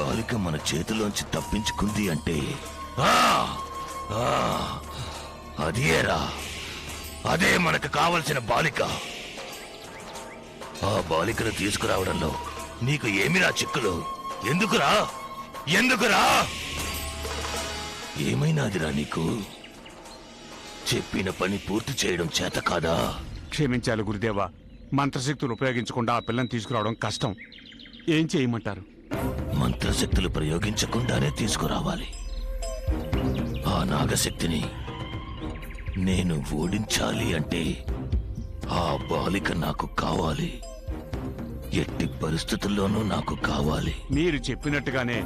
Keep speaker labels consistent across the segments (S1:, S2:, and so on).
S1: బాలిక మన చేతిలోంచి తప్పించుకుంది అంటే అదేరా, అదే మనకు కావలసిన బాలిక. ఆ బాలికను తీసుకురావడంలో నీకు ఏమిరా చిక్కులు? ఎందుకురా ఎందుకురా? ఏమైనాదిరా నీకు? చెప్పిన పని పూర్తి చేయడం చేత కాదా?
S2: క్షమించాలి గురుదేవా, మంత్రశక్తులు ఉపయోగించకుండా ఆ పిల్లని తీసుకురావడం కష్టం. ఏం చేయమంటారు?
S1: మంత్రశక్తులు ప్రయోగించకుండానే తీసుకురావాలి. ఆ నాగశక్తిని నేను ఓడించాలి అంటే ఆ బాలిక నాకు కావాలి. ఎట్టి పరిస్థితుల్లోనూ నాకు కావాలి.
S2: మీరు చెప్పినట్టుగానే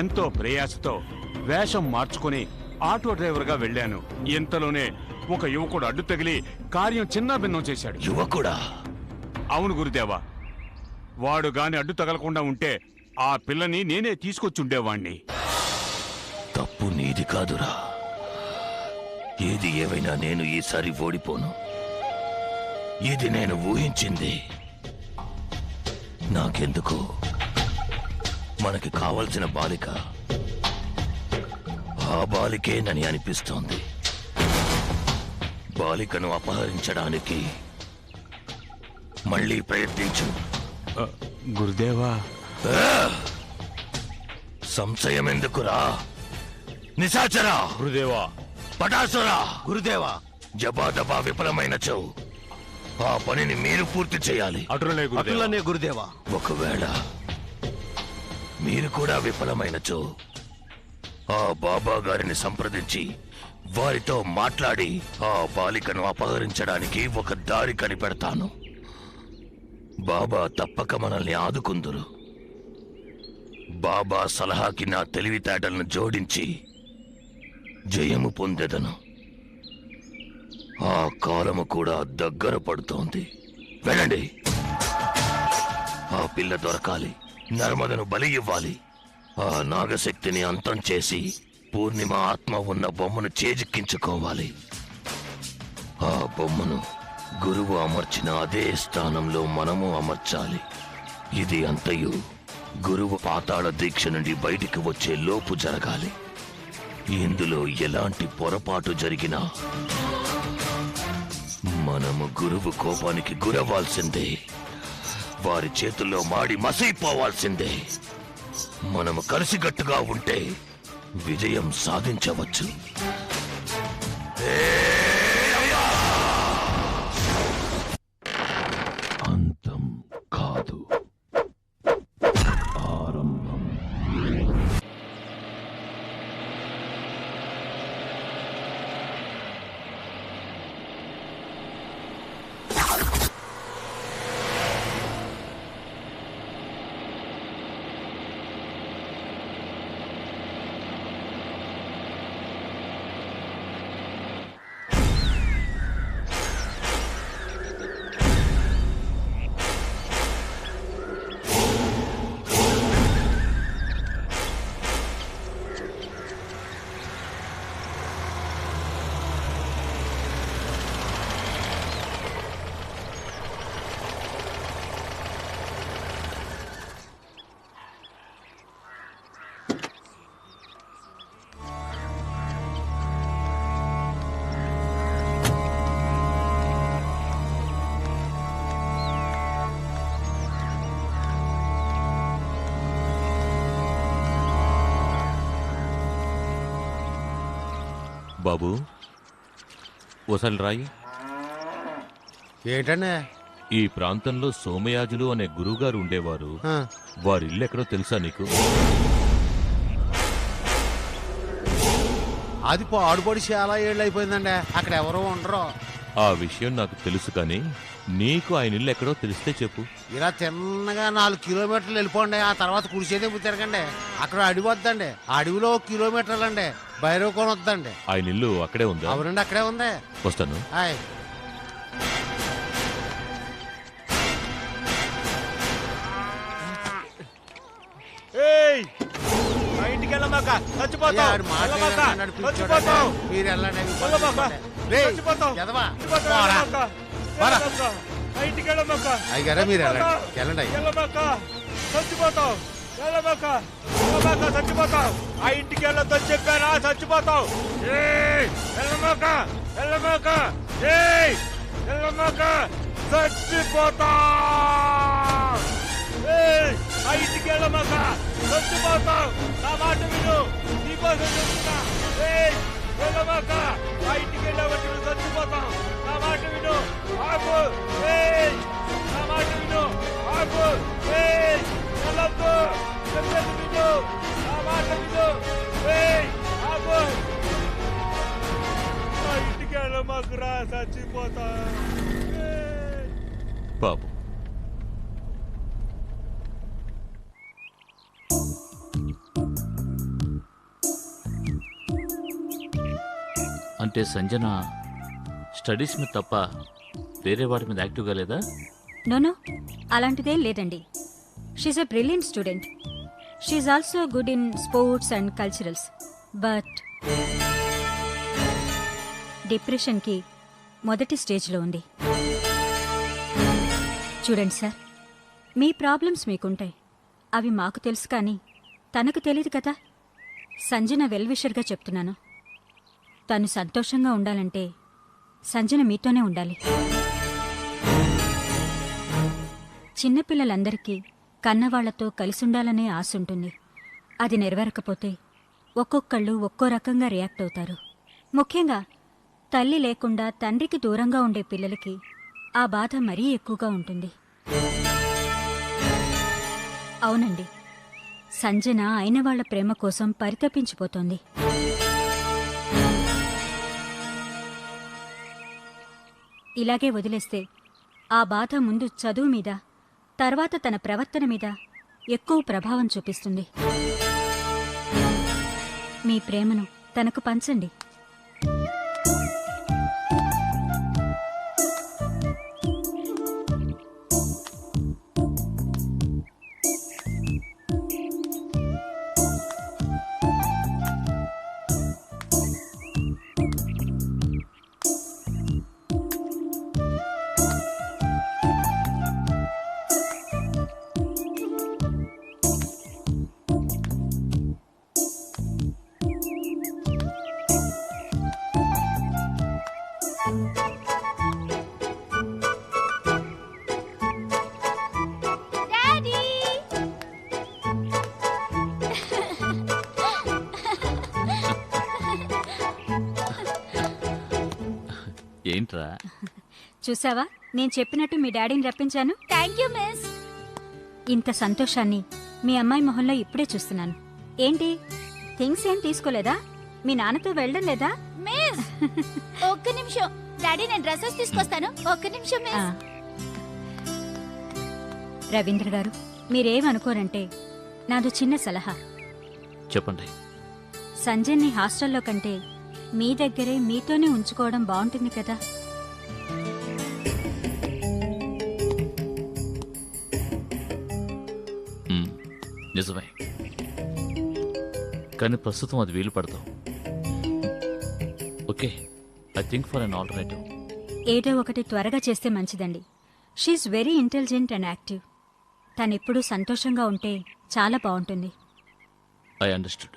S2: ఎంతో ప్రయాసతో వేషం మార్చుకుని ఆటో డ్రైవర్గా వెళ్ళాను. ఇంతలోనే ఒక యువకుడు అడ్డు తగిలి కార్యం చిన్నాభిన్నం చేశాడు.
S1: యువకుడా?
S2: అవును గురుదేవా, వాడు గాని అడ్డు తగలకుండా ఉంటే ఆ పిల్లని నేనే తీసుకొచ్చుండేవాణ్ణి.
S1: తప్పు నీది కాదురా. ఏది ఏమైనా నేను ఈసారి ఓడిపోను. ఇది నేను ఊహించింది. నాకెందుకు మనకి కావలసిన బాలిక ఆ బాలికేనని అనిపిస్తోంది. బాలికను అపహరించడానికి మళ్ళీ ప్రయత్నించు.
S2: గురుదేవా,
S1: సంశయం ఎందుకురా? నిశాచరా!
S2: గురుదేవా!
S1: పటాసురా!
S3: గురుదేవా!
S1: జబాదబా విఫలమైనచో ఆ పనిని మీరు పూర్తి చేయాలి.
S3: అటులనే గురుదేవా.
S1: ఒకవేళ మీరు కూడా విఫలమైనచో ఆ బాబా గారిని సంప్రదించి వారితో మాట్లాడి ఆ బాలికను అపహరించడానికి ఒక దారి కనిపెడతాను. బాబా తప్పక మనల్ని ఆదుకుందురు. బాబా సలహాకి నా తెలివితేటలను జోడించి జయము పొందెదను. ఆ కాలము కూడా దగ్గర పడుతోంది. వెళ్ళండి. ఆ పిల్ల దొరకాలి. నర్మదను బలి ఇవ్వాలి. ఆ నాగశక్తిని అంతం చేసి పూర్ణిమ ఆత్మ ఉన్న బొమ్మను చేజిక్కించుకోవాలి. ఆ బొమ్మను గురువు అమర్చిన అదే స్థానంలో మనము అమర్చాలి. ఇది అంతయు గురువు పాతాళ దీక్ష నుండి బయటికి వచ్చే లోపు జరగాలి. ఇందులో ఎలాంటి పొరపాటు జరిగినా మనము గురువు కోపానికి గురవ్వాల్సిందే. వారి చేతుల్లో మాడి మసైపోవాల్సిందే. మనము కలిసికట్టుగా ఉంటే విజయం సాధించవచ్చు. అంతం కాదు, ఆరంభం.
S4: బాబు, ఓసారి రాయి.
S3: ఏంటండి?
S4: ఈ ప్రాంతంలో సోమయాజులు అనే గురువుగారు ఉండేవారు. వారి ఇల్లు ఎక్కడో తెలుసా నీకు?
S3: అది పాడుపడి చాలా ఏళ్ళు అయిపోయిందండి. అక్కడ ఎవరో ఉండరు.
S4: ఆ విషయం నాకు తెలుసు, కానీ నీకు ఆయన ఇల్లు ఎక్కడో తెలిస్తే చెప్పు.
S3: ఇలా తిన్నగా 4 కిలోమీటర్లు వెళ్ళిపోండి. ఆ తర్వాత కుడిచేదే తిరగండి. అక్కడ అడవి వద్దండి. ఆ అడవిలో 1 కిలోమీటర్లు అండి భైరవకోన వద్దండి.
S4: ఆయన ఇల్లు అక్కడే ఉందా?
S3: అవునండి, అక్కడే ఉంది.
S4: వస్తాను.
S3: హాయ్.
S5: ఇంటికి వెళ్ళమాక, చచ్చిపోతావు.
S3: మీరు వెళ్ళండి.
S5: ఇంటికి వెళ్ళమాక,
S3: అయ్యారా మీరు వెళ్ళండి. వెళ్ళండి.
S5: చచ్చిపోతావు. వెళ్ళమాక వెళ్ళమాక చచ్చిపోతావు. ఆ ఇంటికి వెళ్ళొద్దని చెప్పానా, చచ్చిపోతావు. వెళ్ళమాక వెళ్ళమాక వెళ్ళమాక చచ్చిపోతావు. ఆ ఇంటికి వెళ్ళమాక చచ్చిపోతావు. నా మాట విను, నీకోసం చెప్తున్నా. వెళ్ళమాక ఆ ఇంటికి వెళ్ళవచ్చు, చచ్చిపోతావు. నా మాట విను, ఆగు. నా మాట విను, ఆగు. వెళ్ళొద్దు, చెప్పేది విను, నా మాట విను. ఆగు. ఆ ఇంటికి వెళ్ళమాకురా, చచ్చిపోతా.
S4: పాపం అంటే సంజన స్టడీస్ మీద తప్ప వేరే వాటి మీద యాక్టివ్గా లేదా?
S6: నోనో, అలాంటిదేం లేదండి. She's a brilliant student. She's also good in sports and culturals. But డిప్రెషన్కి మొదటి స్టేజ్లో ఉంది. చూడండి సార్, మీ ప్రాబ్లమ్స్ మీకుంటాయి, అవి మాకు తెలుసు, కానీ తనకు తెలియదు కదా. సంజన వెల్విషర్గా చెప్తున్నాను. తను సంతోషంగా ఉండాలంటే సంజన మీతోనే ఉండాలి. చిన్నపిల్లలందరికీ కన్నవాళ్లతో కలిసుండాలనే ఆశ ఉంటుంది. అది నెరవేరకపోతే ఒక్కొక్కళ్ళు ఒక్కో రకంగా రియాక్ట్ అవుతారు. ముఖ్యంగా తల్లి లేకుండా తండ్రికి దూరంగా ఉండే పిల్లలకి ఆ బాధ మరీ ఎక్కువగా ఉంటుంది. అవునండి, సంజన అయిన వాళ్ల ప్రేమ కోసం పరితపించిపోతోంది. ఇలాగే వదిలేస్తే ఆ బాధ ముందు చదువు మీద, తర్వాత తన ప్రవర్తన మీద ఎక్కువ ప్రభావం చూపిస్తుంది. మీ ప్రేమను తనకు పంచండి.
S4: ఏంట్రా?
S6: చూసావా, నేను చెప్పినట్టు మీ డాడీని రప్పించాను.
S7: Thank you miss.
S6: ఇంత సంతోషాన్ని మీ అమ్మాయి మొహంలో ఇప్పుడే చూస్తున్నాను. ఏంటి, థింగ్స్ ఏం తీసుకోలేదా? మీ నాన్నతో వెళ్ళడం లేదా?
S7: మిస్ ఒక్క నిమిషం డాడీ, నేను డ్రెస్సెస్ తీసుకొస్తాను. ఒక్క నిమిషం
S6: ఆ.
S7: మిస్.
S6: రవీంద్ర గారు, మీరేమనుకోరంటే నాదో చిన్న సలహా.
S4: చెప్పండి.
S6: సంజయ్ని హాస్టల్లో కంటే మీ దగ్గరే మీతోనే ఉంచుకోవడం బాగుంటుంది కదా.
S4: నిజమే, కానీ ప్రస్తుతం అది వీలు పడతాం. Okay, I think for an alternative.
S6: ఏదో ఒకటి త్వరగా చేస్తే మంచిదండి. She's very intelligent and active. తనెప్పుడూ సంతోషంగా ఉంటే చాలా బాగుంటుంది.
S4: I understood.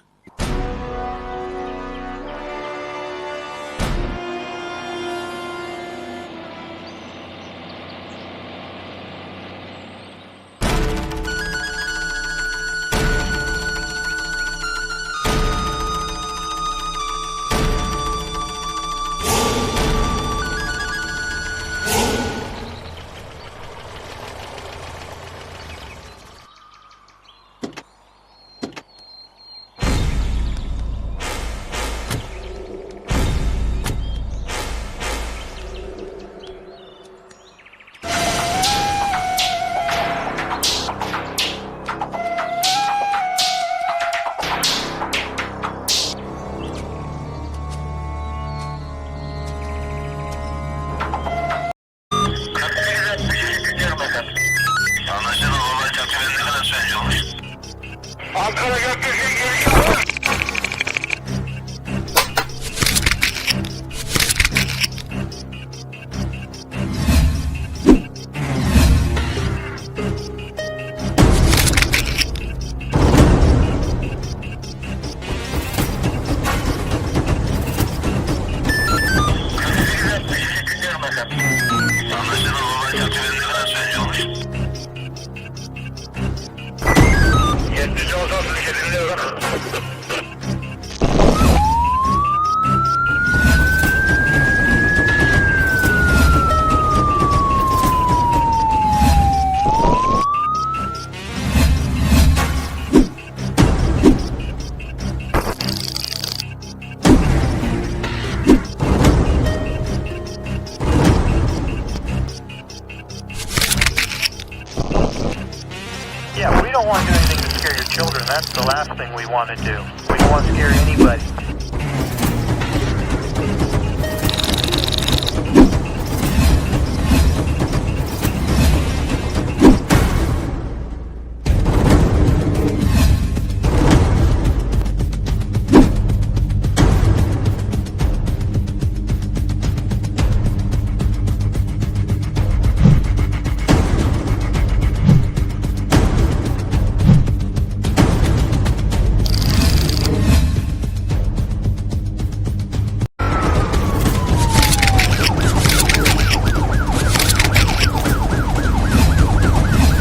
S8: Yeah, we don't want to do anything to scare your children. That's the last thing we want to do. We don't want to scare anybody.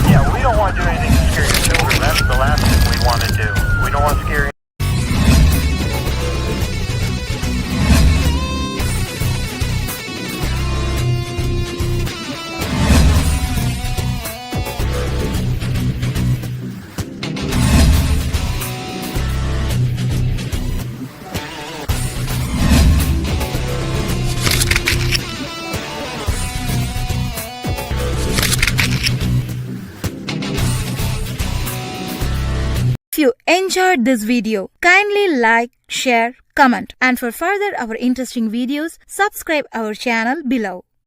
S8: Yeah, we don't want to do anything to scare your children. That's the last thing we want to do. We don't want to scare.
S9: If you enjoyed this video, kindly like, share, comment, and for further our interesting videos, subscribe our channel below.